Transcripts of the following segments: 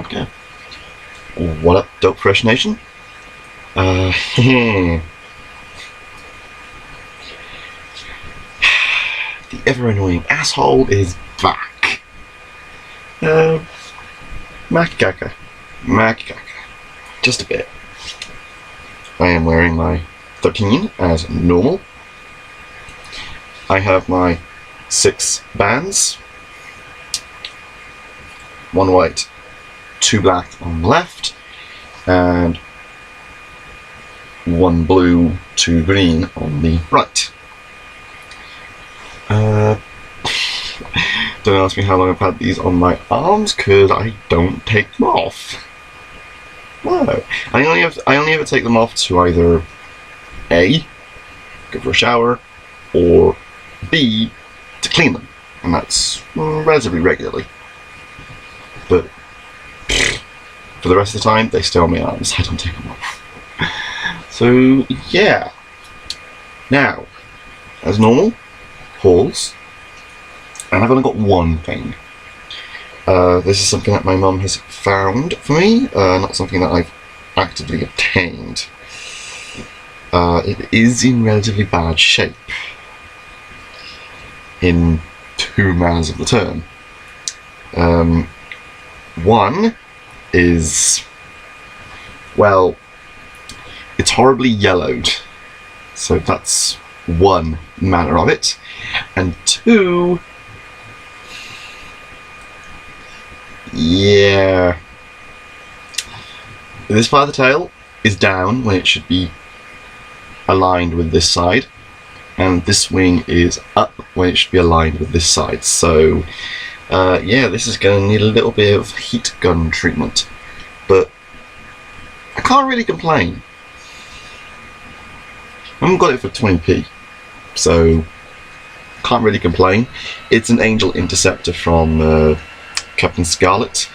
Okay. What up, Dope Fresh Nation? The ever-annoying asshole is back. Makikaka. Just a bit. I am wearing my 13 as normal. I have my 6 bands. 1 white, 2 black on the left, and 1 blue, 2 green on the right. Don't ask me how long I've had these on my arms, because I don't take them off. No. I only ever take them off to either A, go for a shower, or B, to clean them. And that's relatively regularly. But for the rest of the time, they stay on my arms. I don't take them off. So, yeah. Now, as normal, hauls. And I've only got one thing. This is something that my mum has found for me, not something that I've actively obtained. It is in relatively bad shape, in 2 manners of the term. One is, well, it's horribly yellowed, so that's one manner of it, and 2, yeah, this part of the tail is down when it should be aligned with this side, and this wing is up when it should be aligned with this side. So yeah, this is going to need a little bit of heat gun treatment, but I can't really complain. I haven't got it for 20p, so can't really complain. It's an Angel Interceptor from Captain Scarlet.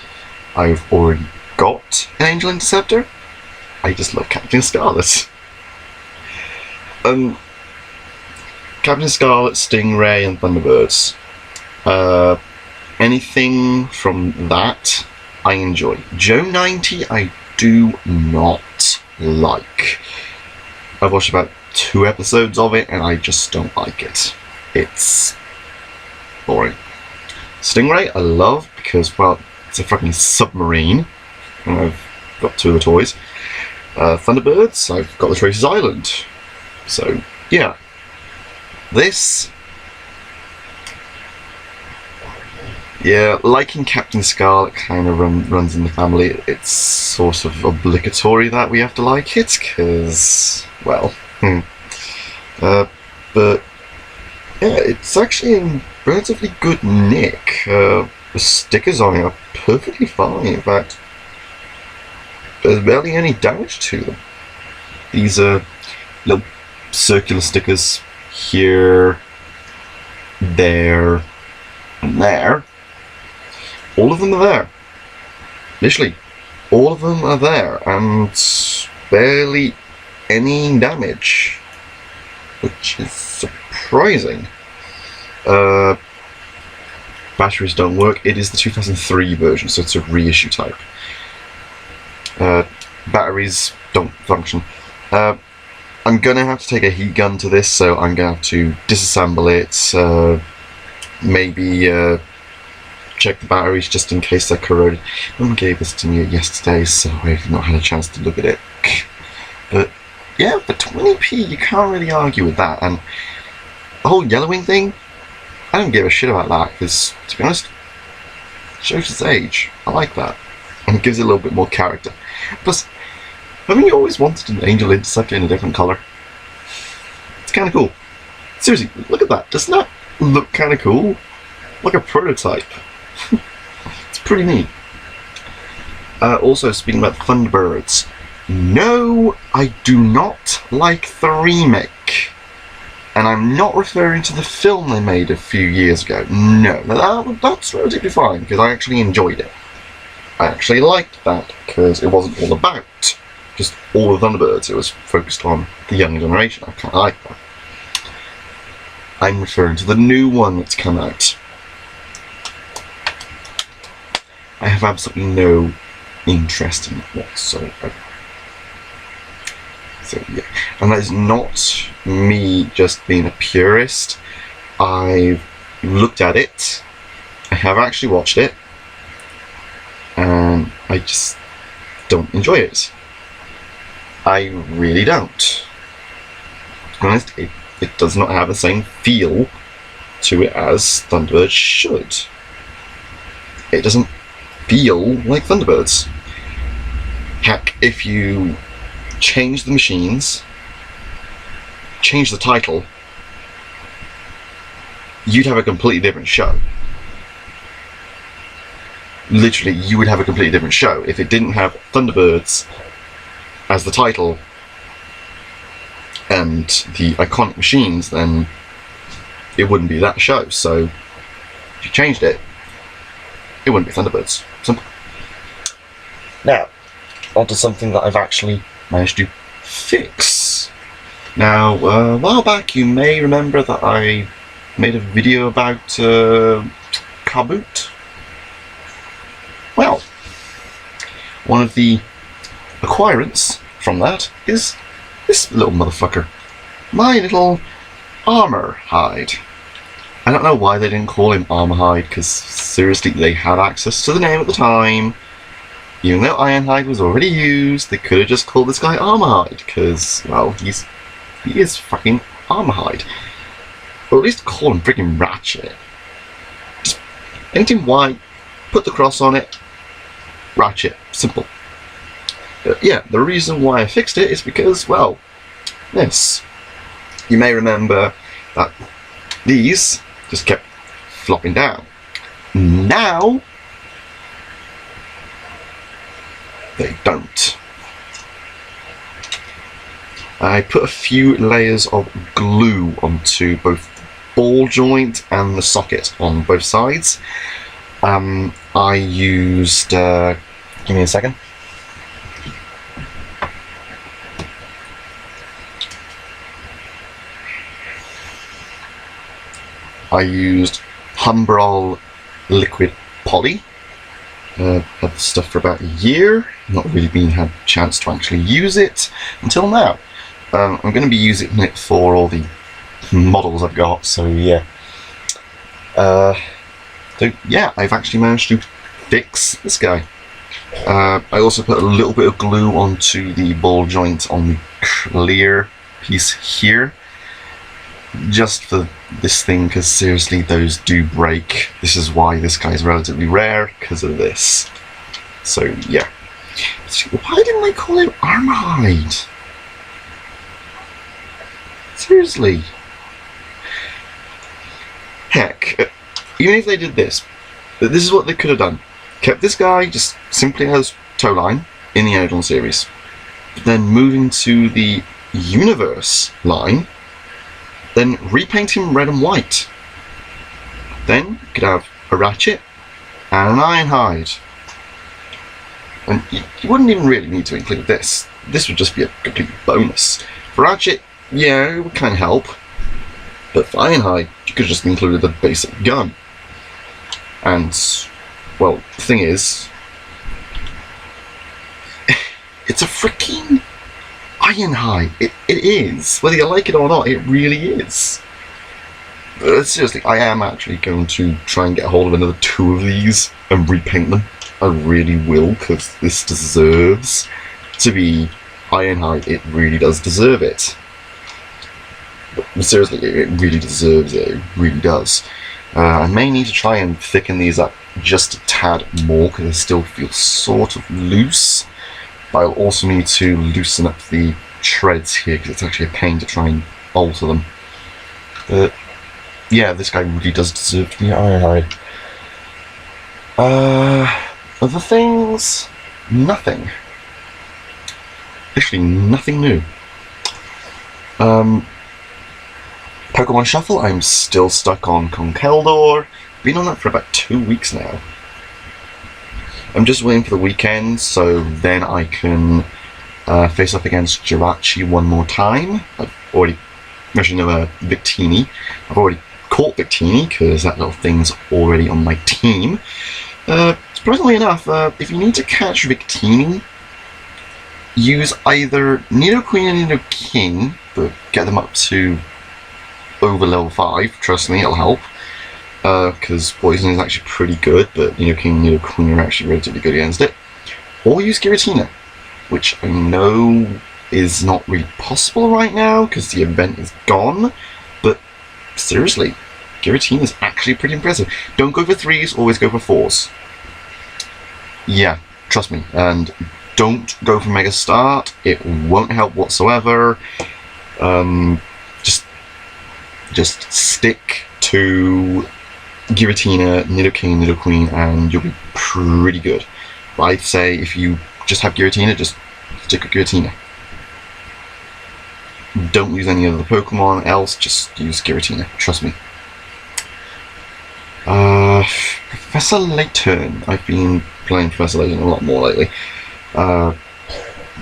I've already got an Angel Interceptor. I just love Captain Scarlet. Captain Scarlet, Stingray, and Thunderbirds. Anything from that, I enjoy. Joe 90, I do not like. I've watched about 2 episodes of it, and I just don't like it. It's boring. Stingray, I love, because, well, it's a fucking submarine, and I've got 2 of the toys. Thunderbirds, I've got the Tracer's Island. So, yeah. This, yeah, liking Captain Scarlet kind of runs in the family. It's sort of obligatory that we have to like it, because, well, but, yeah, it's actually in relatively good nick. The stickers on it are perfectly fine. In fact, there's barely any damage to them. These are little circular stickers here, there, and there. All of them are there. Literally, all of them are there, and barely any damage, which is surprising. Batteries don't work. It is the 2003 version, so it's a reissue type. Batteries don't function. I'm gonna have to take a heat gun to this, so I'm gonna have to disassemble it, maybe check the batteries just in case they're corroded. Someone gave this to me yesterday, so I've not had a chance to look at it. But yeah, for 20p, you can't really argue with that. And the whole yellowing thing, I don't give a shit about that, because, to be honest, it shows its age. I like that. And it gives it a little bit more character. Plus, haven't you always wanted an Angel Interceptor in a different colour? It's kind of cool. Seriously, look at that. Doesn't that look kind of cool? Like a prototype. It's pretty neat. Also, speaking about Thunderbirds, no, I do not like the remake. And I'm not referring to the film they made a few years ago. No, that's relatively fine, because I actually enjoyed it. I actually liked that, because it wasn't all about just all the Thunderbirds. It was focused on the young generation. I kind of like that. I'm referring to the new one that's come out. I have absolutely no interesting whatsoever. So yeah, and that is not me just being a purist. I've looked at it, I have actually watched it, and I just don't enjoy it. I really don't. To be honest, it does not have the same feel to it as Thunderbirds should. It doesn't feel like Thunderbirds. Heck, if you change the machines, change the title, you'd have a completely different show. Literally, you would have a completely different show. If it didn't have Thunderbirds as the title and the iconic machines, then it wouldn't be that show. So if you changed it, it wouldn't be Thunderbirds. Simple. Now, onto something that I've actually managed to fix. Now, a while back you may remember that I made a video about Kaboot. Well, one of the acquirements from that is this little motherfucker. My little armor hide. I don't know why they didn't call him Armor Hide, because seriously, they had access to the name at the time. Even though Ironhide was already used, they could have just called this guy Armorhide, because, well, he is fucking Armorhide. Or at least call him freaking Ratchet. Just anything white, put the cross on it, Ratchet, simple. Yeah, the reason why I fixed it is because, well, this. You may remember that these just kept flopping down. Now, they don't. I put a few layers of glue onto both the ball joint and the socket on both sides. I used, give me a second. I used Humbrol liquid poly. Had the stuff for about a year, not really had a chance to actually use it until now. I'm going to be using it for all the models I've got, so yeah. I've actually managed to fix this guy. I also put a little bit of glue onto the ball joint on the clear piece here, just for this thing, because seriously, those do break. This is why this guy is relatively rare, because of this. So yeah. Why didn't they call him Armorhide? Seriously. Heck, even if they did this is what they could have done. Kept this guy just simply as toe line in the Energon series. Then moving to the Universe line, then repaint him red and white. Then you could have a Ratchet and an Ironhide. And you wouldn't even really need to include this. This would just be a complete bonus. For Ratchet, yeah, it would kind of help. But for Ironhide, you could have just included the basic gun. And, well, the thing is, it's a freaking Ironhide. It is. Whether you like it or not, it really is. Seriously, I am actually going to try and get a hold of another 2 of these and repaint them. I really will, because this deserves to be Ironhide. It really does deserve it. But seriously, it really deserves it. It really does. I may need to try and thicken these up just a tad more, because they still feel sort of loose. But I'll also need to loosen up the treads here, because it's actually a pain to try and alter them. Yeah, this guy really does deserve to be Ironhide. Other things? Nothing. Literally nothing new. Pokemon Shuffle, I'm still stuck on Conkeldor. Been on that for about 2 weeks now. I'm just waiting for the weekend, so then I can face up against Jirachi one more time. I've already, actually no, Victini. I've already caught Victini, because that little thing's already on my team. surprisingly enough, if you need to catch Victini, use either Nido Queen and Nido King, but get them up to over level 5, trust me, it'll help. Because Poison is actually pretty good, but Nido King and Nido Queen are actually relatively good against it. Or use Giratina, which I know is not really possible right now, because the event is gone, but seriously, Giratina is actually pretty impressive. Don't go for 3s, always go for 4s. Yeah, trust me, and don't go for Mega Start, it won't help whatsoever. Just stick to Giratina, Nido King, Nido Queen, and you'll be pretty good. But I'd say if you just have Giratina, just stick with Giratina. Don't use any other Pokemon else, just use Giratina, trust me. Professor Layton. I've been playing Professor Layton a lot more lately.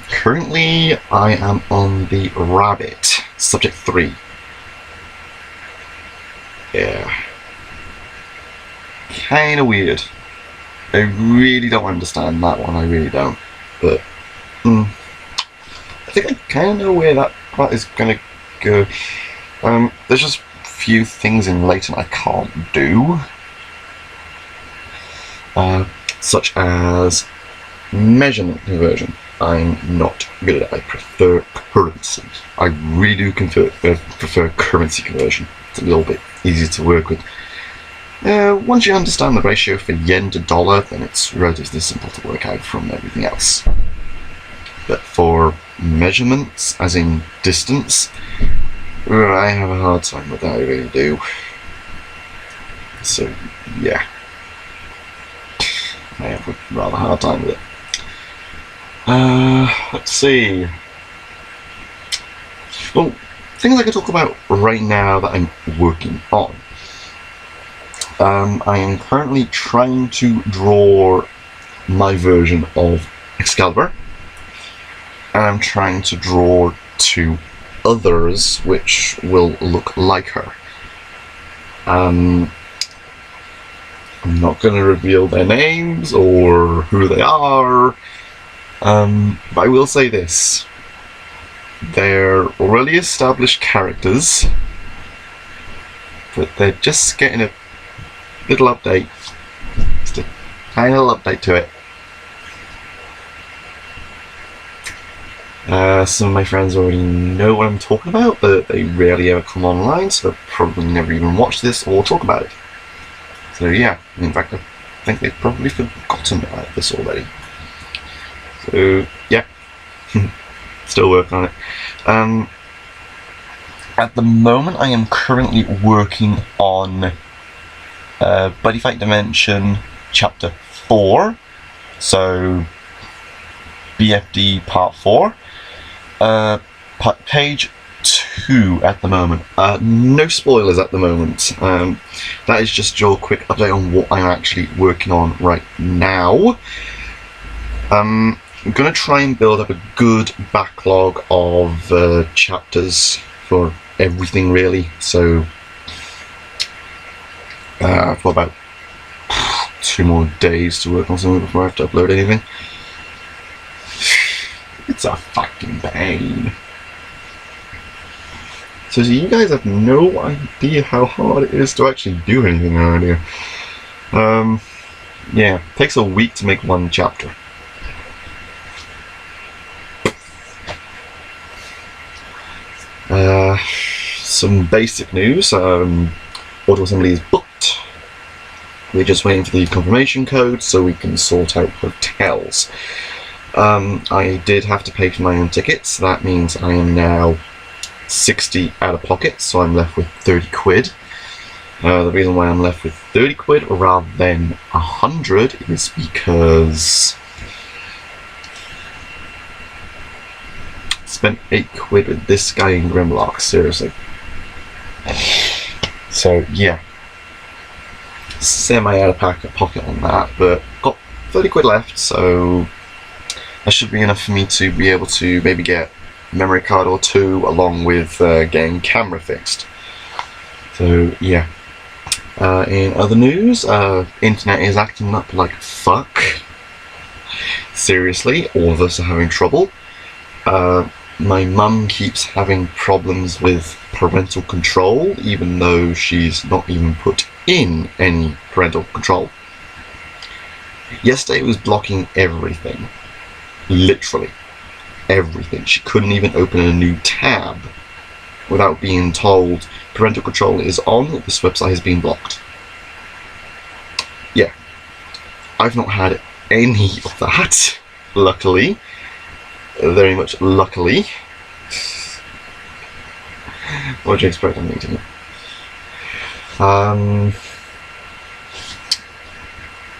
Currently, I am on the Rabbit, Subject 3. Yeah. Kinda weird. I really don't understand that one, I really don't. But, I think I kinda know where that part is gonna go. There's just a few things in Layton I can't do. Such as measurement conversion. I'm not good at it. I prefer currency. I really do prefer currency conversion. It's a little bit easier to work with. Once you understand the ratio for yen to dollar, then it's relatively simple to work out from everything else. But for measurements, as in distance, I have a hard time with that, I really do. So, yeah. I have a rather hard time with it. Let's see. Well, things I can talk about right now that I'm working on. I am currently trying to draw my version of Excalibur, and I'm trying to draw 2 others which will look like her. I'm not going to reveal their names or who they are, but I will say this. They're already established characters, but they're just getting a little update. Just a tiny little update to it. Some of my friends already know what I'm talking about, but they rarely ever come online, so they'll probably never even watch this or talk about it. So yeah, in fact, I think they've probably forgotten about this already. So yeah, still working on it. At the moment, I am currently working on Buddy Fight Dimension Chapter 4, so BFD Part 4, page 2 at the moment. No spoilers at the moment. That is just your quick update on what I'm actually working on right now. I'm going to try and build up a good backlog of chapters for everything really, so I've got about 2 more days to work on something before I have to upload anything. It's a fucking pain. So you guys have no idea how hard it is to actually do anything around here. Yeah, it takes a week to make 1 chapter. Some basic news. Auto assembly is booked. We're just waiting for the confirmation code so we can sort out hotels. I did have to pay for my own tickets. That means I am now 60 out of pocket, so I'm left with 30 quid. The reason why I'm left with 30 quid rather than 100 is because I spent 8 quid with this guy in Grimlock, seriously. So yeah, semi out of pocket on that, but got 30 quid left, so that should be enough for me to be able to maybe get a memory card or 2 along with getting camera fixed. So yeah, In other news, internet is acting up like fuck. Seriously, all of us are having trouble. My mum keeps having problems with parental control, even though she's not even put in any parental control. Yesterday it was blocking everything. Literally everything. She couldn't even open a new tab without being told parental control is on, this website has been blocked. Yeah. I've not had any of that, luckily. Very much luckily. What do you expect of me to do?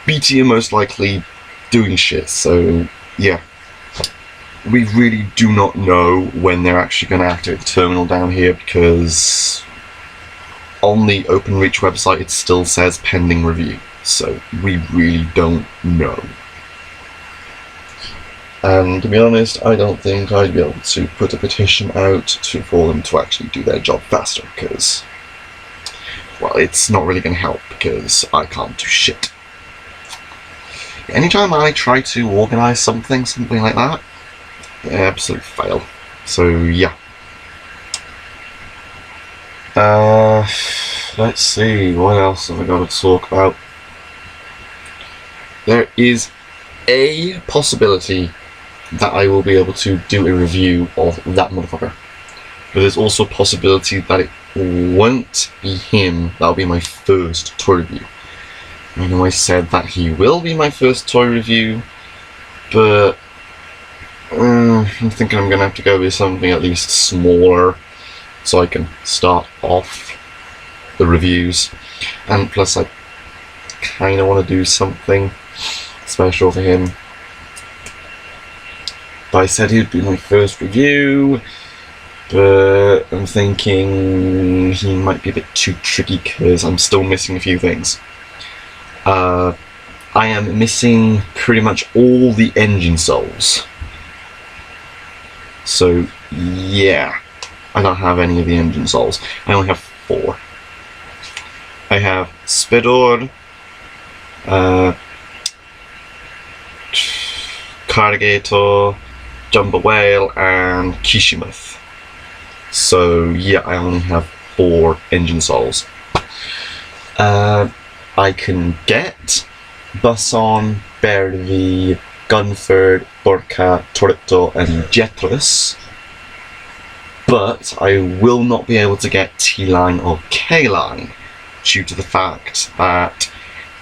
BT are most likely doing shit, so yeah. We really do not know when they're actually going to activate the terminal down here, because on the OpenReach website it still says pending review, so we really don't know. And to be honest, I don't think I'd be able to put a petition out for them to actually do their job faster, because, well, it's not really going to help, because I can't do shit. Anytime I try to organise something like that, absolute fail. So yeah. Let's see, what else have I got to talk about? There is a possibility that I will be able to do a review of that motherfucker. But there's also a possibility that it won't be him. That'll be my first toy review. I know I said that he will be my first toy review, but I'm thinking I'm going to have to go with something at least smaller so I can start off the reviews. And plus I kind of want to do something special for him. But I said he'd be my first review, but I'm thinking he might be a bit too tricky because I'm still missing a few things. I am missing pretty much all the engine souls. So yeah, I don't have any of the engine souls. I only have 4. I have Spedor, Cargator, Jumbo Whale, and Kishimuth. So yeah, I only have 4 engine souls. I can get Busson, Bervi, Gunford, Borca, Toretto, and Jetrus, but I will not be able to get T-Line or K-Line due to the fact that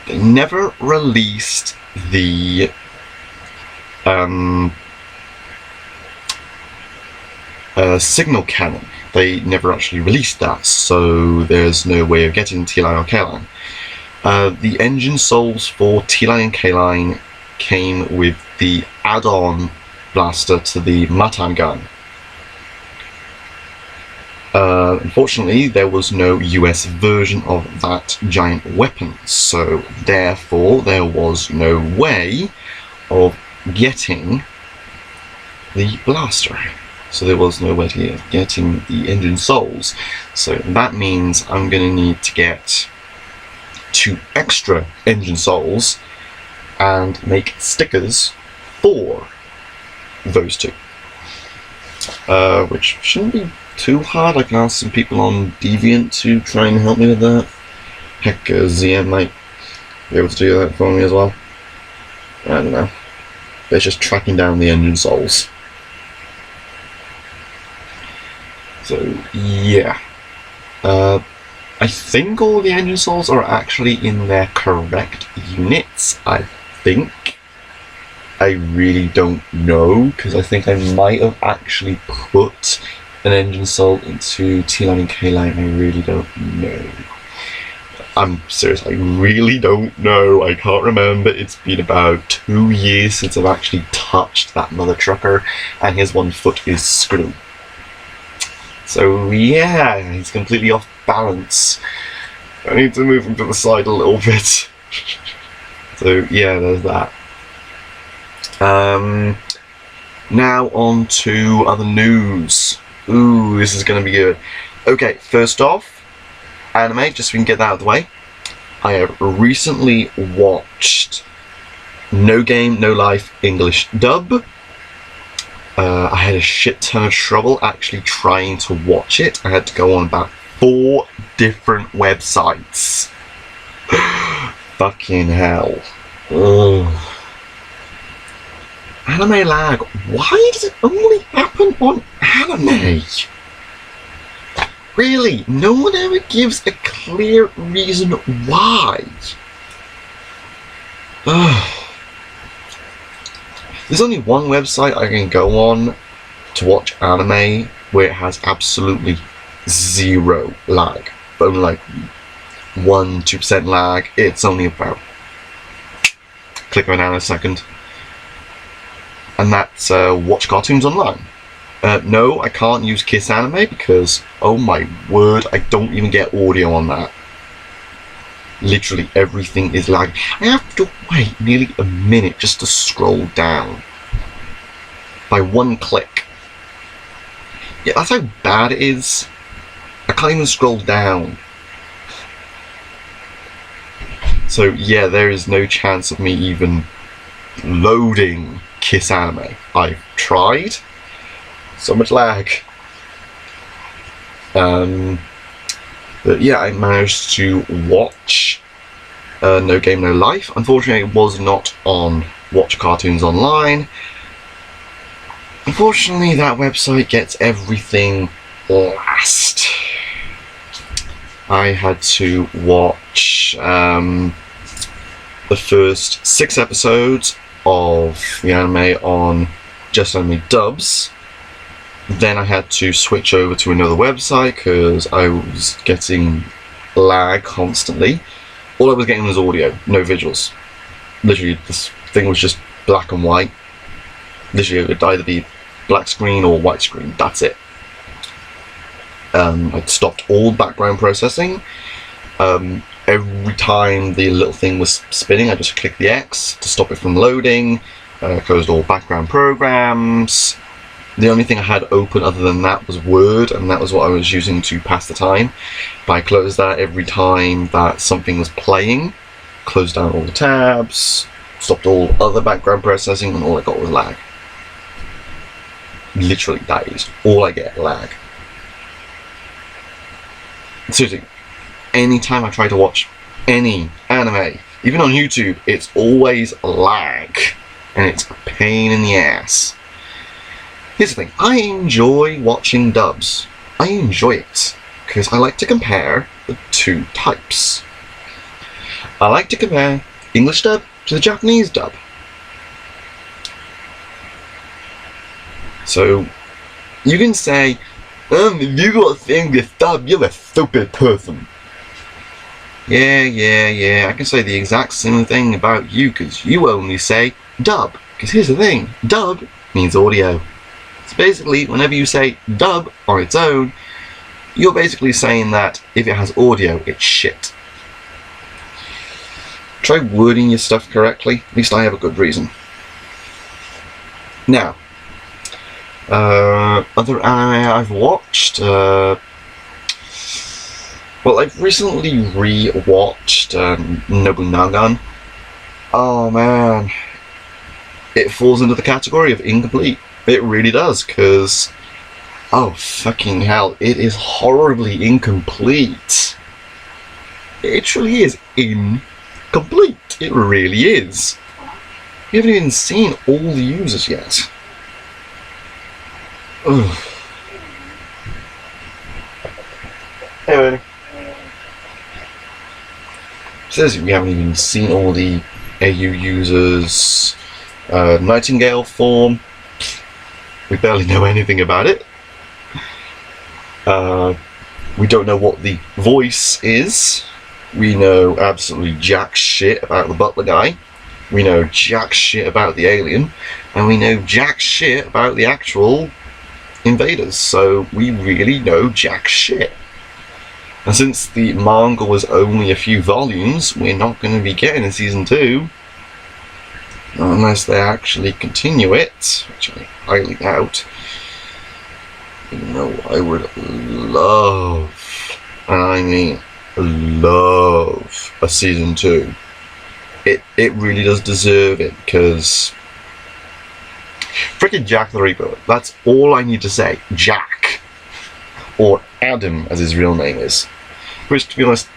they never released the signal cannon. They never actually released that, so there's no way of getting T-Line or K-Line. The engine souls for T-Line and K-Line came with the add-on blaster to the Matan gun. Unfortunately, there was no US version of that giant weapon, so therefore there was no way of getting the blaster. So there was no way to getting the engine souls. So that means I'm going to need to get 2 extra engine souls and make stickers for those 2. Which shouldn't be too hard. I can ask some people on Deviant to try and help me with that. Heck, ZM might be able to do that for me as well. I don't know. But it's just tracking down the engine souls. So yeah. I think all the engine souls are actually in their correct units, I think. I really don't know, because I think I might have actually put an engine soul into T-Line and K-Line. I really don't know. I'm serious, I really don't know. I can't remember. It's been about 2 years since I've actually touched that mother trucker, and his 1 foot is screwed. So yeah, he's completely off balance. I need to move him to the side a little bit. So yeah, there's that. Now on to other news. Ooh, this is going to be good. Okay, first off, anime, just so we can get that out of the way. I have recently watched No Game, No Life English dub. I had a shit ton of trouble actually trying to watch it. I had to go on about 4 different websites. Fucking hell. Ugh. Anime lag. Why does it only happen on anime? Really, no one ever gives a clear reason why. Ugh. There's only one website I can go on to watch anime where it has absolutely zero lag. But only like 1-2% lag. It's only about click of a nanosecond. And that's Watch Cartoons Online. No, I can't use Kiss Anime because, oh my word, I don't even get audio on that. Literally everything is lag. I have to wait nearly a minute just to scroll down. By 1 click. Yeah, that's how bad it is. I can't even scroll down. So yeah, there is no chance of me even loading Kiss Anime. I've tried. So much lag. But yeah, I managed to watch No Game, No Life. Unfortunately, it was not on Watch Cartoons Online. Unfortunately, that website gets everything last. I had to watch the first 6 episodes of the anime on just only dubs. Then I had to switch over to another website because I was getting lag constantly. All I was getting was audio, no visuals. Literally, this thing was just black and white. Literally, it would either be black screen or white screen, that's it. I'd stopped all background processing. Every time the little thing was spinning, I just clicked the X to stop it from loading. Closed all background programs. The only thing I had open other than that was Word, and that was what I was using to pass the time. But I closed that every time that something was playing, closed down all the tabs, stopped all other background processing, and all I got was lag. Literally, that is all I get, lag. Seriously, anytime I try to watch any anime, even on YouTube, it's always lag, and it's a pain in the ass. Here's the thing, I enjoy watching dubs. I enjoy it, because I like to compare the 2 types. I like to compare English dub to the Japanese dub. So, you can say, if you got to sing this dub, you're a stupid person. Yeah, I can say the exact same thing about you, because you only say dub. Because here's the thing, dub means audio. So basically, whenever you say dub on its own, you're basically saying that if it has audio, it's shit. Try wording your stuff correctly. At least I have a good reason. Now, other anime I've watched. Well, I've recently re-watched Nobunaga. Oh man, it falls into the category of incomplete. It really does, because, oh fucking hell, it is horribly incomplete. It truly is incomplete. It really is. You haven't even seen all the users yet. Ugh. Anyway. Says we haven't even seen all the AU users. Nightingale form. We barely know anything about it. We don't know what the voice is. We know absolutely jack shit about the butler guy. We know jack shit about the alien. And we know jack shit about the actual invaders. So we really know jack shit. And since the manga was only a few volumes, we're not going to be getting a season 2. Unless they actually continue it, which I highly doubt. You know, I would love, and I mean love a season 2. It really does deserve it, because freaking Jack the Ripper, that's all I need to say. Jack. Or Adam, as his real name is. Which, to be honest,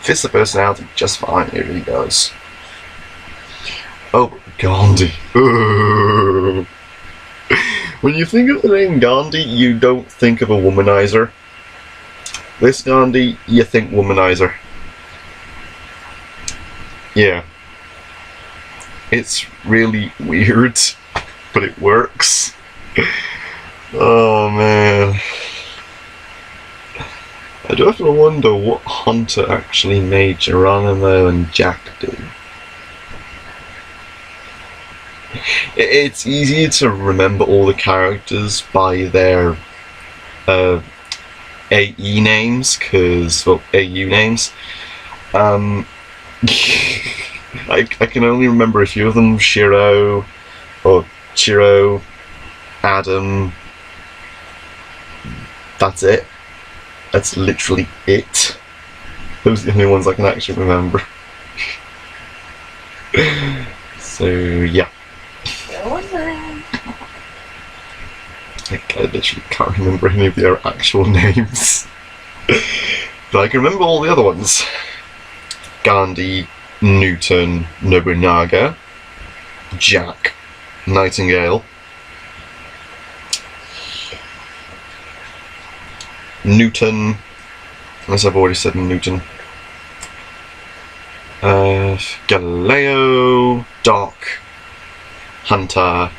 fits the personality just fine, it really does. Oh, Gandhi. Ugh. When you think of the name Gandhi, you don't think of a womanizer. This Gandhi, you think womanizer. Yeah. It's really weird, but it works. Oh man. I do have to wonder what Hunter actually made Geronimo and Jack do. It's easier to remember all the characters by their AE names, well, AU names. I can only remember a few of them: Shiro, or Chiro, Adam. That's it. That's literally it. Those are the only ones I can actually remember. So, yeah. I literally can't remember any of their actual names. But I can remember all the other ones. Gandhi, Newton, Nobunaga, Jack, Nightingale, Newton, unless I've already said Newton, Galileo, Doc, Hunter,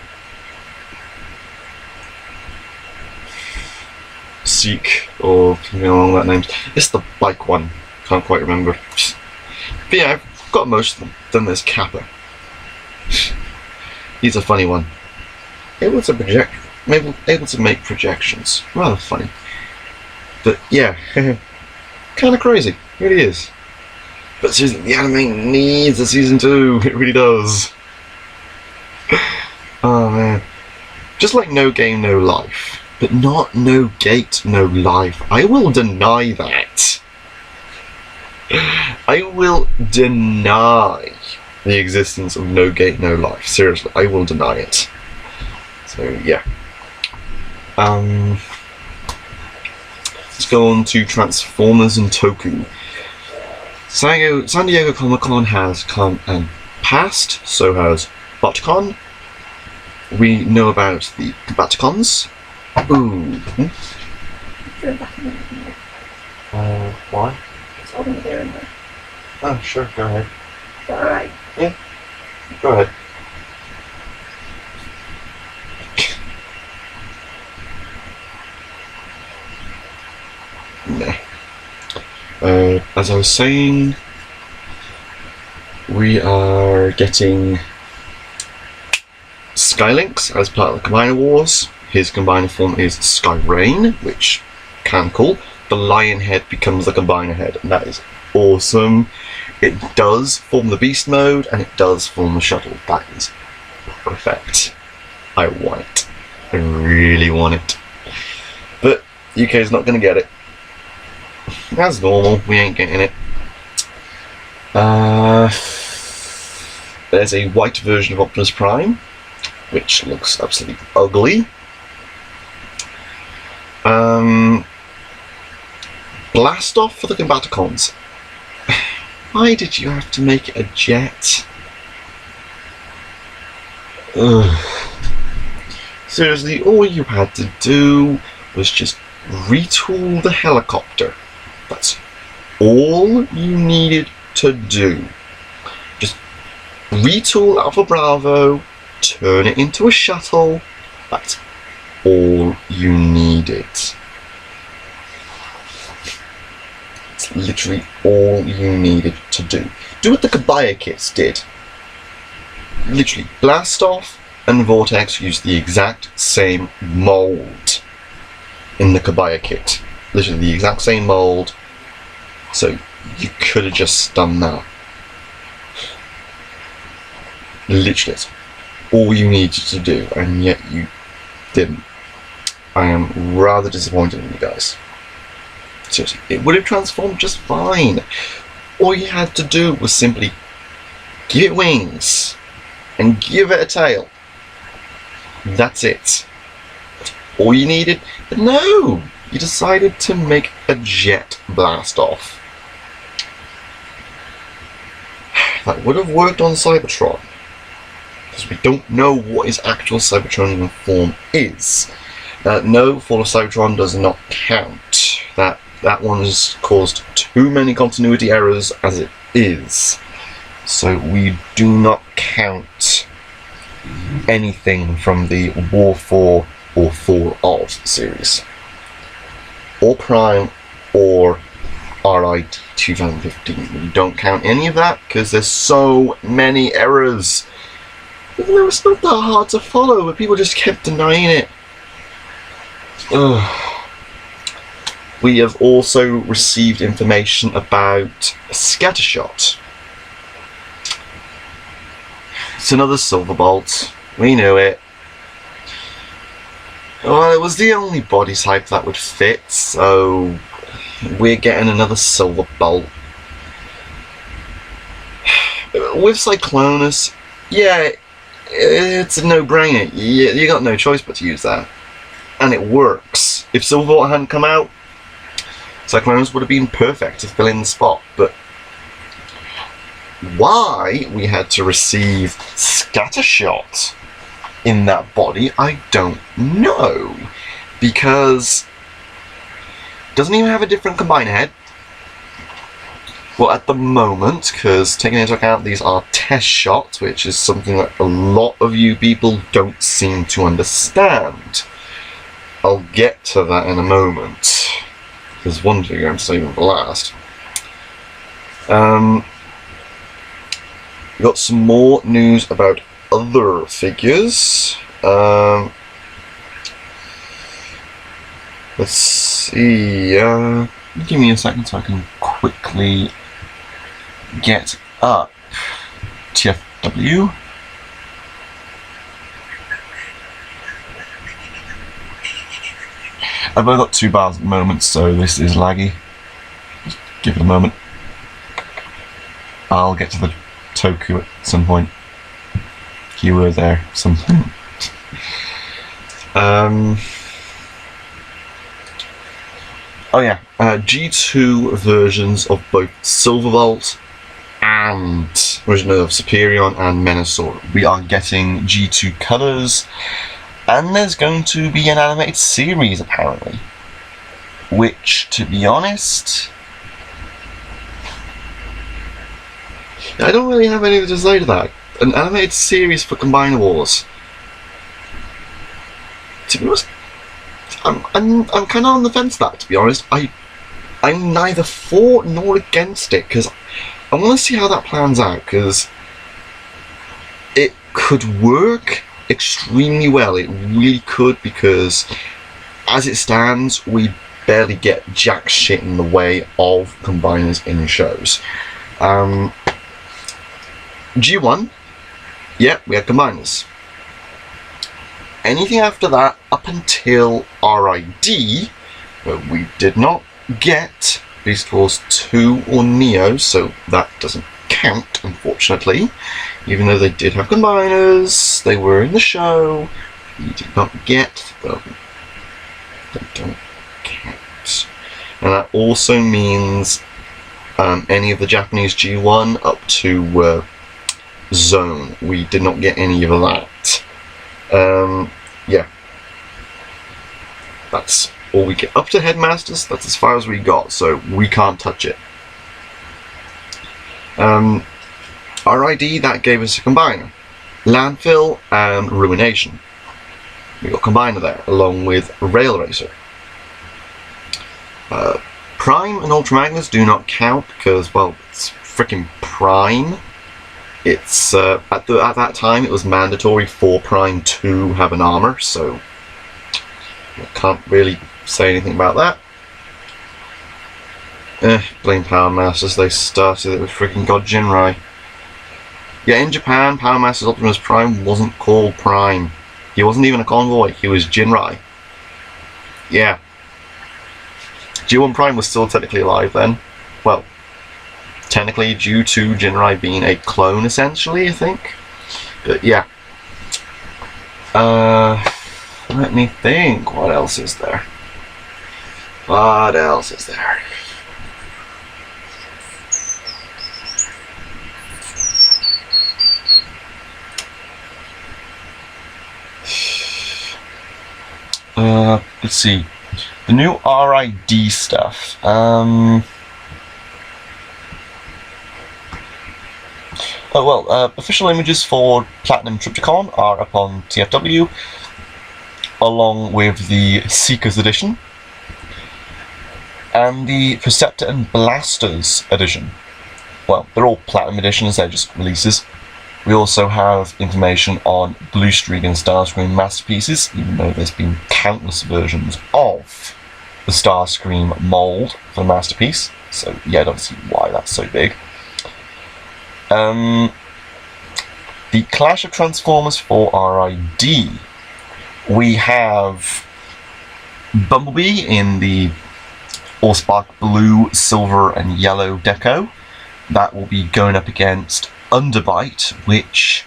Seek, or something along that name. It's the bike one, can't quite remember. But yeah, I've got most of them. Then there's Kappa. He's a funny one. Able to make projections. Rather funny. But yeah, kind of crazy. It really is. But seriously, the anime needs a season 2. It really does. Oh man. Just like No Game, No Life. But not No Gate, No Life. I will deny that. I will deny the existence of No Gate, No Life. Seriously, I will deny it. So yeah. Let's go on to Transformers and Toku. San Diego Comic-Con has come and passed, so has BotCon. We know about the Baticons. Ooh. Why? It's all in there. Oh, sure, go ahead. Alright. Yeah, go ahead. Nah. As I was saying, we are getting Skylynx as part of the Combiner Wars. His Combiner form is Skyrain, which can cool. The lion head becomes the Combiner head, and that is awesome. It does form the Beast mode, and it does form the Shuttle. That is perfect. I want it. I really want it. But UK's not going to get it. As normal, we ain't getting it. There's a white version of Optimus Prime, which looks absolutely ugly. Blast off for the Combaticons. Why did you have to make it a jet? Ugh. Seriously, all you had to do was just retool the helicopter. That's all you needed to do. Just retool Alpha Bravo, turn it into a shuttle. That's all you needed. It's literally all you needed to do. Do what the Kabaya kits did. Literally, Blast Off and Vortex used the exact same mold in the Kabaya kit. Literally the exact same mold. So you could have just done that. Literally, it's all you needed to do, and yet you didn't. I am rather disappointed in you guys. Seriously, it would have transformed just fine. All you had to do was simply give it wings and give it a tail. That's it. That's all you needed. But no, you decided to make a jet blast off. That would have worked on Cybertron, because we don't know what his actual Cybertronian form is. No, Fall of Cybertron does not count. That one has caused too many continuity errors as it is. So we do not count anything from the War For or Fall Of series. Or Prime or RID 2015. We don't count any of that because there's so many errors. Even though it's not that hard to follow, but people just kept denying it. Ugh. We have also received information about Scattershot. It's another Silver Bolt. We knew it. Well, it was the only body type that would fit, so we're getting another Silver Bolt. With Cyclonus, yeah, it's a no-brainer. You got no choice but to use that. And it works. If Silver Bolt hadn't come out, Cyclonus would have been perfect to fill in the spot, but why we had to receive Scattershot in that body, I don't know. Because it doesn't even have a different combiner head. Well, at the moment, because taking into account these are test shots, which is something that a lot of you people don't seem to understand. I'll get to that in a moment. There's one thing I'm saving for last. We got some more news about other figures. Let's see. Give me a second so I can quickly get up TFW. I've only got 2 bars at the moment, so this is laggy. Just give it a moment. I'll get to the Toku at some point. Keyword there, something. Oh yeah, G2 versions of both Silverbolt and original of Superion and Menasor. We are getting G2 colours. And there's going to be an animated series, apparently. Which, to be honest, I don't really have anything to say to that. An animated series for Combiner Wars. To be honest, I'm kind of on the fence with that, to be honest. I'm neither for nor against it, because I want to see how that plans out, because it could work extremely well. It really could, because as it stands, we barely get jack shit in the way of combiners in shows. G1, yeah, we had combiners. Anything after that, up until RID, we did not get Beast Wars 2 or Neo, so that doesn't count, unfortunately. Even though they did have combiners, they were in the show, we did not get them. They don't count. And that also means any of the Japanese G1 up to Zone. We did not get any of that. Yeah. That's all we get. Up to Headmasters, that's as far as we got, so we can't touch it. RID, that gave us a combiner. Landfill and Ruination. We got a combiner there, along with Rail Racer. Prime and Ultra Magnus do not count because, well, it's freaking Prime. It's at that time it was mandatory for Prime to have an armor, so I can't really say anything about that. Blame Power Masters, they started it with freaking God Jinrai. Yeah, in Japan, Power Masters Optimus Prime wasn't called Prime. He wasn't even a convoy, he was Jinrai. Yeah. G1 Prime was still technically alive then. Well, technically due to Jinrai being a clone, essentially, I think. But yeah. Let me think. What else is there? What else is there? Let's see. The new RID stuff. Official images for Platinum Triptychon are up on TFW, along with the Seekers edition and the Preceptor and Blasters edition. Well, they're all Platinum editions, they're just releases. We also have information on Blue Streak and Starscream masterpieces, even though there's been countless versions of the Starscream mold for the masterpiece. So yeah, I don't see why that's so big. The Clash of Transformers for RID. We have Bumblebee in the Allspark blue, silver, and yellow deco. That will be going up against Underbite, which,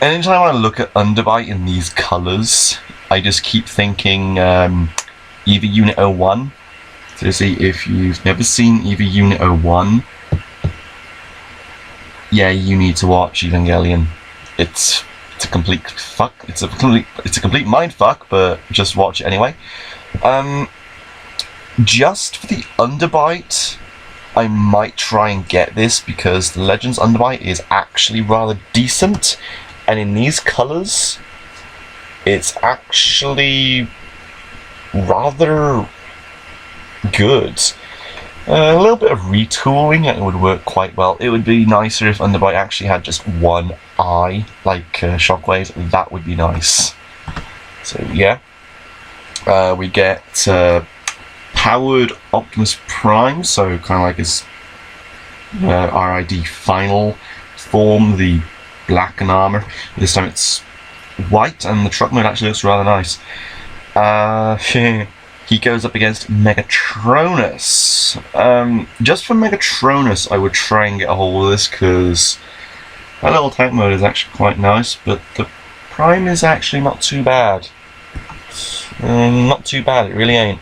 anytime I look at Underbite in these colours, I just keep thinking EVA Unit 01. Seriously, if you've never seen EVA Unit 01, yeah, you need to watch Evangelion. It's a complete fuck. It's a complete mind fuck, but just watch it anyway. Just for the Underbite, I might try and get this because the Legends Underbite is actually rather decent, and in these colours, it's actually rather good. A little bit of retooling and it would work quite well. It would be nicer if Underbite actually had just one eye, like Shockwave's. That would be nice. So yeah, we get powered Optimus Prime, so kind of like his RID final form, the blackened armor. This time it's white, and the truck mode actually looks rather nice. He goes up against Megatronus. Just for Megatronus, I would try and get a hold of this, because that little tank mode is actually quite nice, but the Prime is actually not too bad. Not too bad, it really ain't.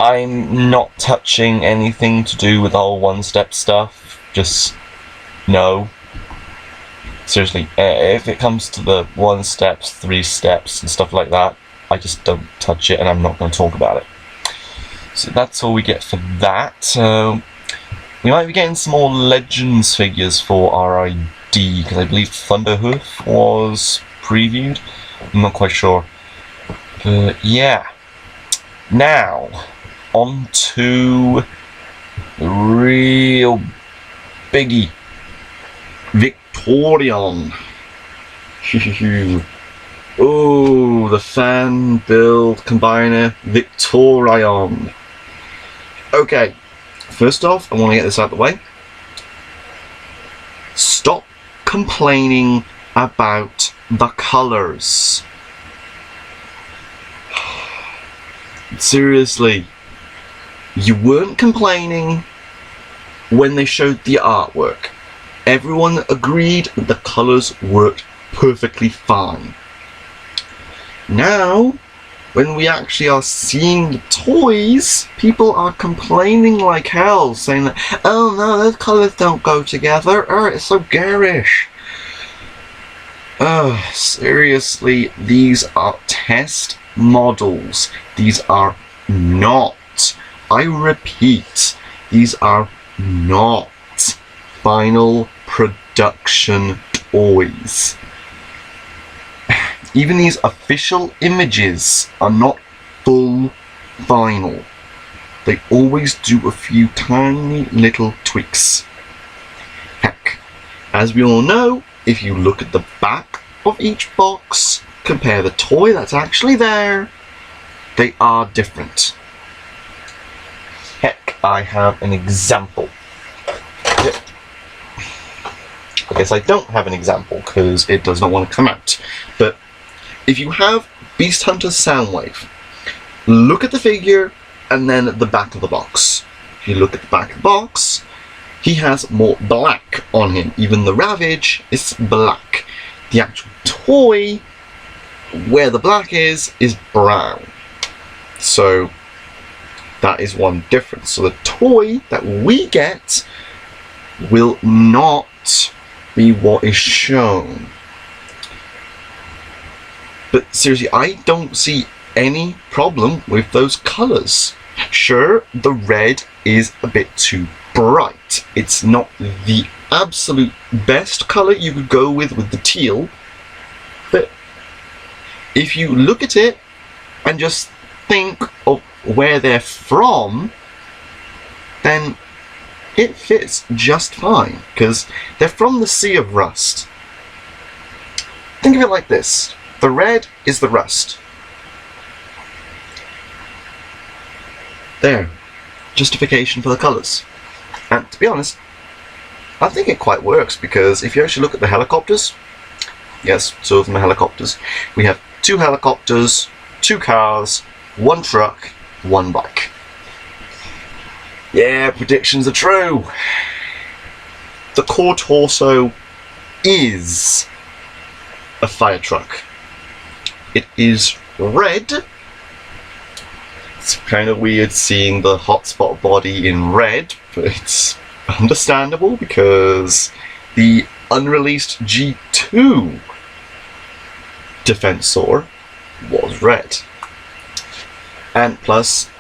I'm not touching anything to do with the whole one-step stuff. Just no. Seriously, if it comes to the 1 steps, 3 steps, and stuff like that, I just don't touch it, and I'm not going to talk about it. So that's all we get for that. We might be getting some more Legends figures for RID, because I believe Thunderhoof was previewed. I'm not quite sure. But yeah. Now, on to the real biggie. Victorion. Oh, the fan build combiner Victorion. Okay, first off, I want to get this out of the way. Stop complaining about the colours. Seriously, you weren't complaining when they showed the artwork. Everyone agreed that the colours worked perfectly fine. Now, when we actually are seeing the toys, people are complaining like hell, saying that, oh no, those colours don't go together, oh, it's so garish. Seriously, these are test models. These are not, I repeat, these are not final production toys. Even these official images are not full final. They always do a few tiny little tweaks. Heck, as we all know, if you look at the back of each box, compare the toy that's actually there, they are different. Heck, I have an example. I guess I don't have an example because it does not want to come out. But if you have Beast Hunter Soundwave, look at the figure and then at the back of the box. If you look at the back of the box, he has more black on him. Even the Ravage is black. The actual toy, where the black is brown. So that is one difference. So the toy that we get will not be what is shown. But seriously, I don't see any problem with those colours. Sure, the red is a bit too bright. It's not the absolute best colour you could go with the teal. But if you look at it and just think of where they're from, then it fits just fine, because they're from the Sea of Rust. Think of it like this. The red is the rust. There. Justification for the colours. And to be honest, I think it quite works, because if you actually look at the helicopters, yes, two of them are helicopters. We have 2 helicopters, 2 cars, 1 truck, 1 bike. Yeah, predictions are true. The core torso is a fire truck. It is red. It's kind of weird seeing the hotspot body in red, but it's understandable because the unreleased G2 Defensor was red. And plus,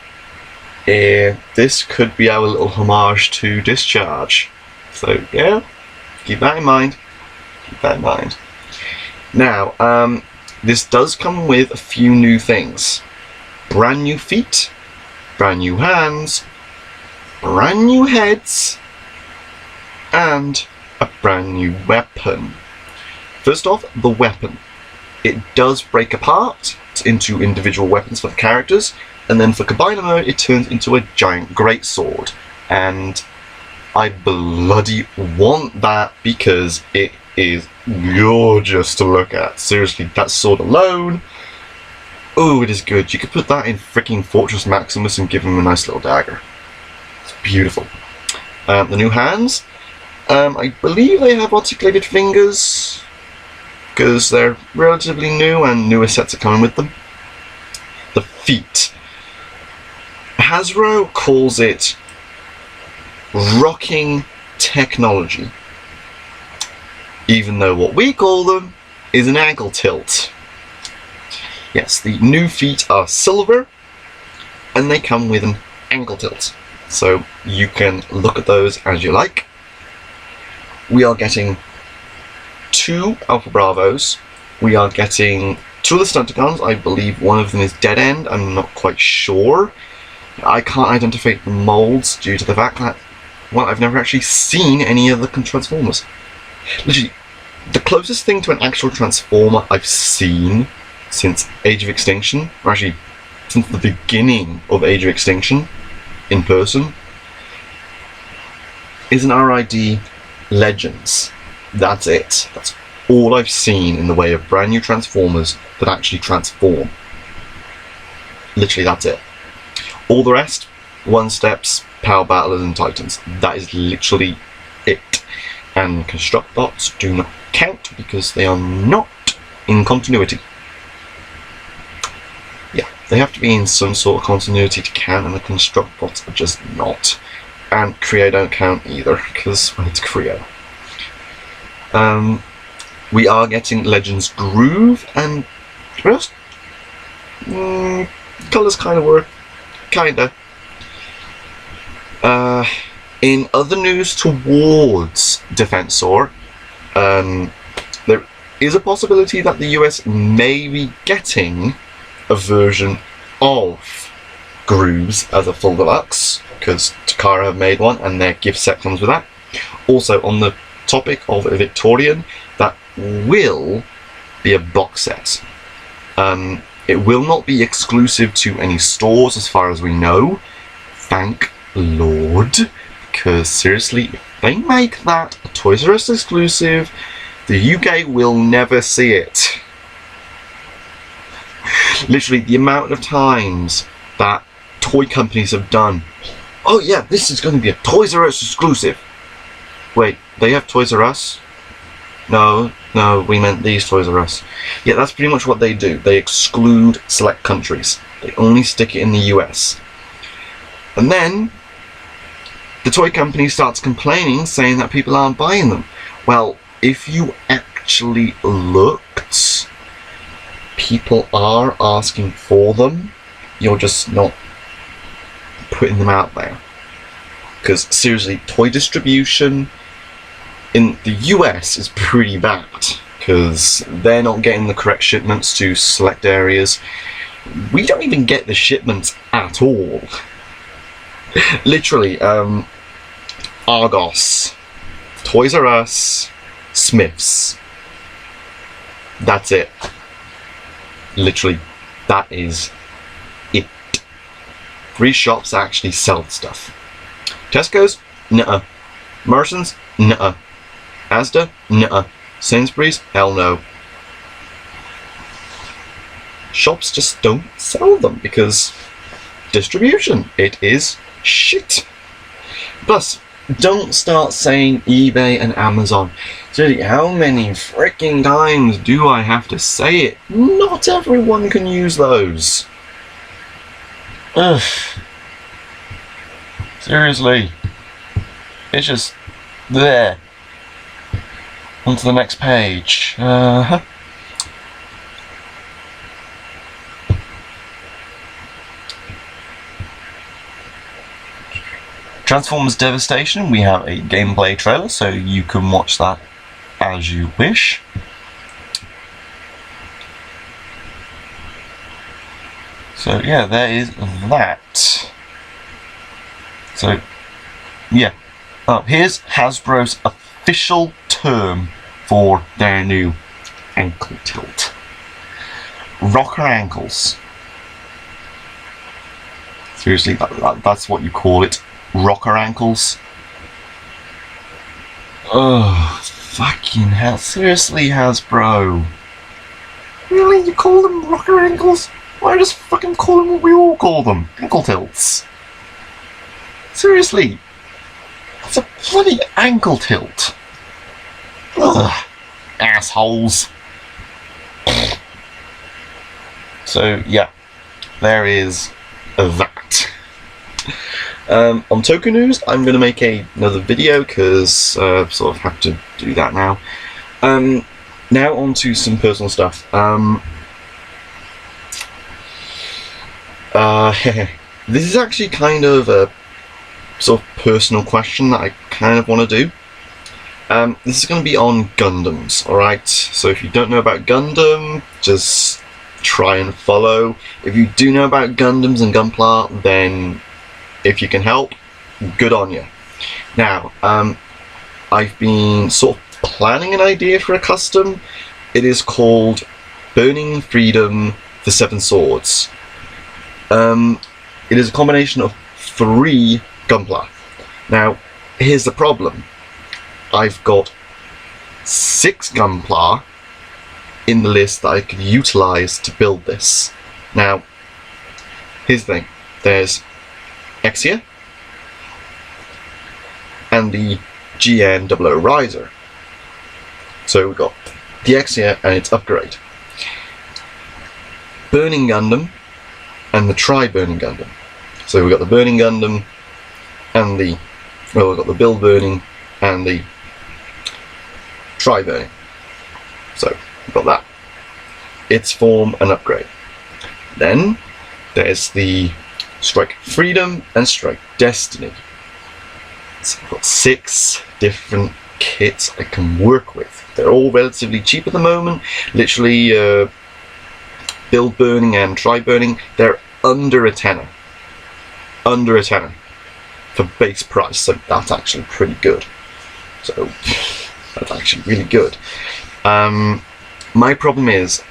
this could be our little homage to Discharge. So yeah, keep that in mind. Keep that in mind. Now, this does come with a few new things. Brand new feet, brand new hands, brand new heads, and a brand new weapon. First off, the weapon. It does break apart into individual weapons for the characters, and then for combiner mode it turns into a giant greatsword. And I bloody want that because it is gorgeous to look at. Seriously, that sword alone, oh, it is good. You could put that in freaking Fortress Maximus and give him a nice little dagger. It's beautiful. The new hands, I believe they have articulated fingers because they're relatively new and newer sets are coming with them. The feet, Hasbro calls it rocking technology, even though what we call them is an ankle tilt. Yes, the new feet are silver and they come with an ankle tilt, so you can look at those as you like. We are getting 2 Alpha Bravos. We are getting 2 of the Stunticons. I believe one of them is Dead End. I'm not quite sure. I can't identify the molds due to the fact that, well, I've never actually seen any of the Transformers. Literally, the closest thing to an actual Transformer I've seen since Age of Extinction, or actually since the beginning of Age of Extinction in person, is an RID Legends. That's it. That's all I've seen in the way of brand new Transformers that actually transform. Literally, that's it. All the rest, one steps, Power Battlers and Titans. That is literally it. And Construct Bots do not count because they are not in continuity. Yeah, they have to be in some sort of continuity to count, and the Construct Bots are just not. And Creo don't count either, because, well, it's Creo. We are getting Legends Groove, and just colours kind of work, kinda. In other news towards Defensor, there is a possibility that the US may be getting a version of Grooves as a full deluxe, because Takara have made one and their gift set comes with that. Also, on the topic of a Victorian, that will be a box set. It will not be exclusive to any stores as far as we know, thank Lord, because seriously, if they make that a Toys R Us exclusive, the UK will never see it. Literally, the amount of times that toy companies have done. Oh yeah, this is going to be a Toys R Us exclusive. Wait, they have Toys R Us? No, we meant these Toys R Us. Yeah, that's pretty much what they do. They exclude select countries. They only stick it in the US. And then the toy company starts complaining, saying that people aren't buying them. Well, if you actually looked, people are asking for them. You're just not putting them out there. Because seriously, toy distribution in the US is pretty bad, because they're not getting the correct shipments to select areas. We don't even get the shipments at all. Literally, Argos, Toys R Us, Smiths. That's it. Literally, that is it. 3 shops that actually sell stuff. Tesco's? Nuh-uh. Morrison's? Nuh-uh. Asda? Nuh-uh. Sainsbury's? Hell no. Shops just don't sell them because distribution. It is shit. Plus, don't start saying eBay and Amazon. Seriously, how many freaking times do I have to say it? Not everyone can use those. Ugh. Seriously. It's just there. On to the next page. Transformers Devastation, we have a gameplay trailer, so you can watch that as you wish. So yeah, there is that. So yeah, here's Hasbro's official term for their new ankle tilt. Rocker ankles. Seriously, that's what you call it. Rocker ankles. Oh, fucking hell. Seriously, Hasbro. Really? You call them rocker ankles? Why don't you just fucking call them what we all call them? Ankle tilts. Seriously. It's a bloody ankle tilt. Ugh. Assholes. So, yeah. There is that. On Toku News, I'm going to make another video because sort of have to do that now. Now on to some personal stuff. This is actually kind of a sort of personal question that I kind of want to do. This is going to be on Gundams, alright? So if you don't know about Gundam, just try and follow. If you do know about Gundams and Gunpla, then if you can help, good on you. Now, I've been sort of planning an idea for a custom. It is called Burning Freedom: The Seven Swords. It is a combination of 3 Gunpla. Now, here's the problem. I've got 6 Gunpla in the list that I could utilise to build this. Now, here's the thing. There's Exia and the GN00 Riser. So we've got the Exia and its upgrade, Burning Gundam and the Tri-Burning Gundam. So we've got the Burning Gundam and the, well, we've got the Build Burning and the Tri-Burning. So we've got that. Its form and upgrade. Then there's the Strike Freedom and Strike Destiny. So I've got 6 different kits I can work with. They're all relatively cheap at the moment. Literally, Build Burning and Try Burning, they're under a tenner. Under a tenner for base price, so that's actually pretty good. So that's actually really good. My problem is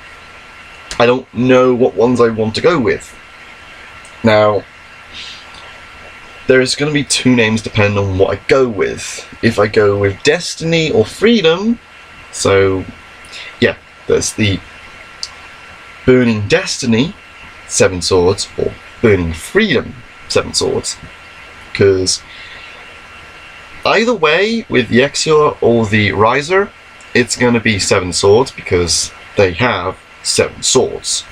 I don't know what ones I want to go with. Now, there's going to be 2 names depending on what I go with. If I go with Destiny or Freedom, so yeah, there's the Burning Destiny 7 Swords, or Burning Freedom 7 swords. Because either way, with the Exia or the Riser, it's going to be 7 swords because they have 7 swords.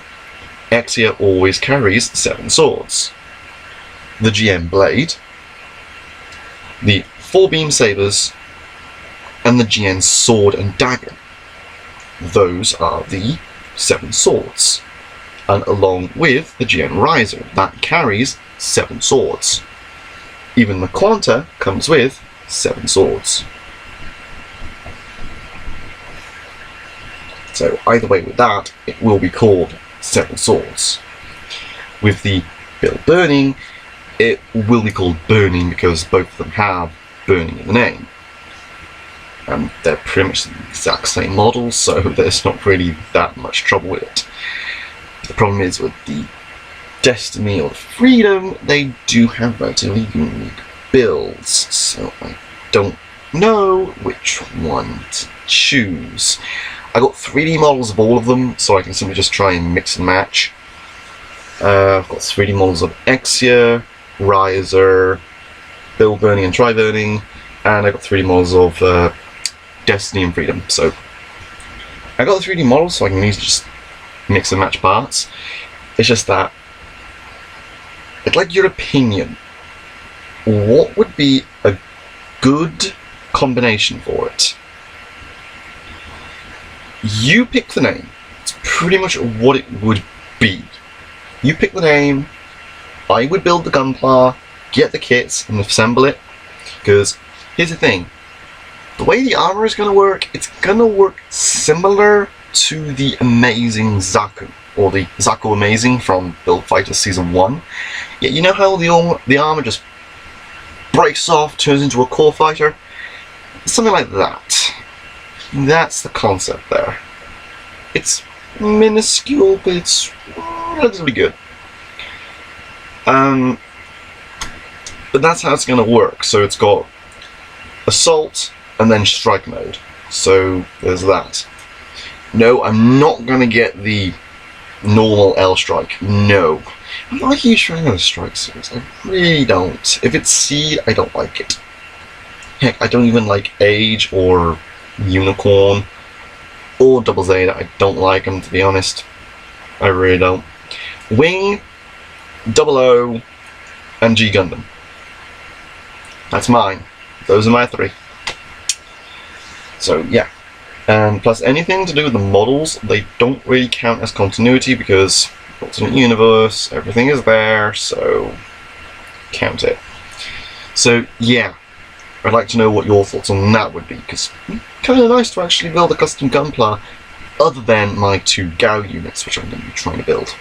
Exia always carries 7 swords. The GM Blade, the 4 Beam Sabers, and the GN Sword and Dagger. Those are the 7 swords. And along with the GN Riser, that carries 7 swords. Even the Quanta comes with 7 swords. So either way with that, it will be called 7 swords. With the Bill Burning, it will be called Burning because both of them have Burning in the name. And they're pretty much the exact same model, so there's not really that much trouble with it. The problem is with the Destiny or the Freedom, they do have relatively unique builds, so I don't know which one to choose. I got 3D models of all of them, so I can simply just try and mix and match. I've got 3D models of Exia, Riser, Bill Burning and Tri Burning, and I got 3D models of Destiny and Freedom. So I got the 3D models, so I can easily just mix and match parts. It's just that I'd like your opinion. What would be a good combination for it? You pick the name. It's pretty much what it would be. You pick the name. I would build the Gunpla, get the kits, and assemble it. Because here's the thing. The way the armor is going to work, it's going to work similar to the Amazing Zaku. Or the Zaku Amazing from Build Fighter Season 1. Yeah, you know how the armor just breaks off, turns into a core fighter? Something like that. That's the concept there. It's minuscule, but it's relatively good. But that's how it's going to work. So it's got Assault and then Strike mode. So there's that. No, I'm not going to get the normal L Strike. No. I'm not a huge fan of the Strike series. I really don't. If it's C, I don't like it. Heck, I don't even like Age or Unicorn or Double Zeta. I don't like them, to be honest. I really don't. Wing, Double O, and G Gundam. That's mine. Those are my 3. So yeah. And plus anything to do with the models, they don't really count as continuity because alternate universe, everything is there, so count it. So yeah, I'd like to know what your thoughts on that would be, because kind of nice to actually build a custom Gunpla other than my 2 Gao units, which I'm going to be trying to build.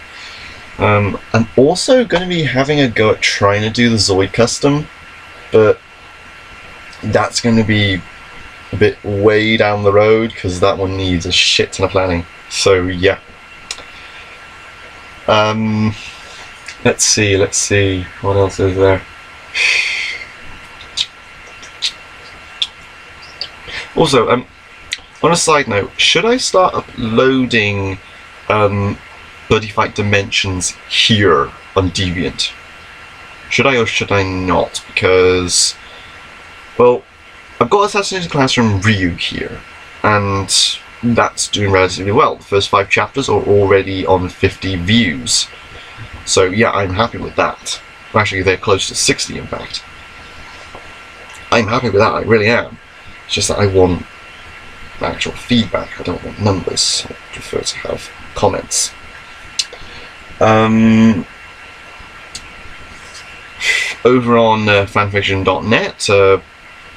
I'm also going to be having a go at trying to do the Zoid custom, but that's going to be a bit way down the road because that one needs a shit ton of planning. So yeah. Let's see. What else is there? Also, on a side note, should I start uploading Buddy Fight Dimensions here on Deviant? Should I or should I not? Because, well, I've got Assassination Classroom Ryu here, and that's doing relatively well. The first 5 chapters are already on 50 views. So yeah, I'm happy with that. Actually, they're close to 60 in fact. I'm happy with that, I really am. It's just that I want actual feedback, I don't want numbers. I prefer to have comments. Over on fanfiction.net,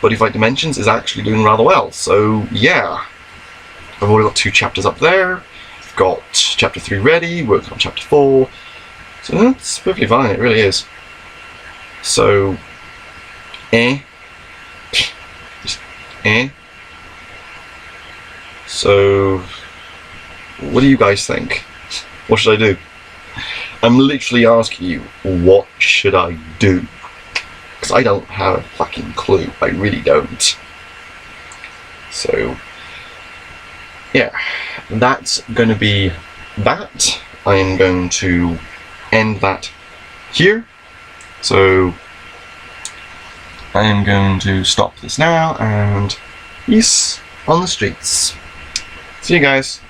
Buddy Fight Dimensions is actually doing rather well, so yeah. I've already got 2 chapters up there, I've got chapter 3 ready, working on chapter 4, so that's perfectly fine, it really is. So, So, what do you guys think? What should I do? I'm literally asking you, what should I do? Because I don't have a fucking clue. I really don't. So, yeah, that's going to be that. I am going to end that here. So I am going to stop this now and peace on the streets. See you guys.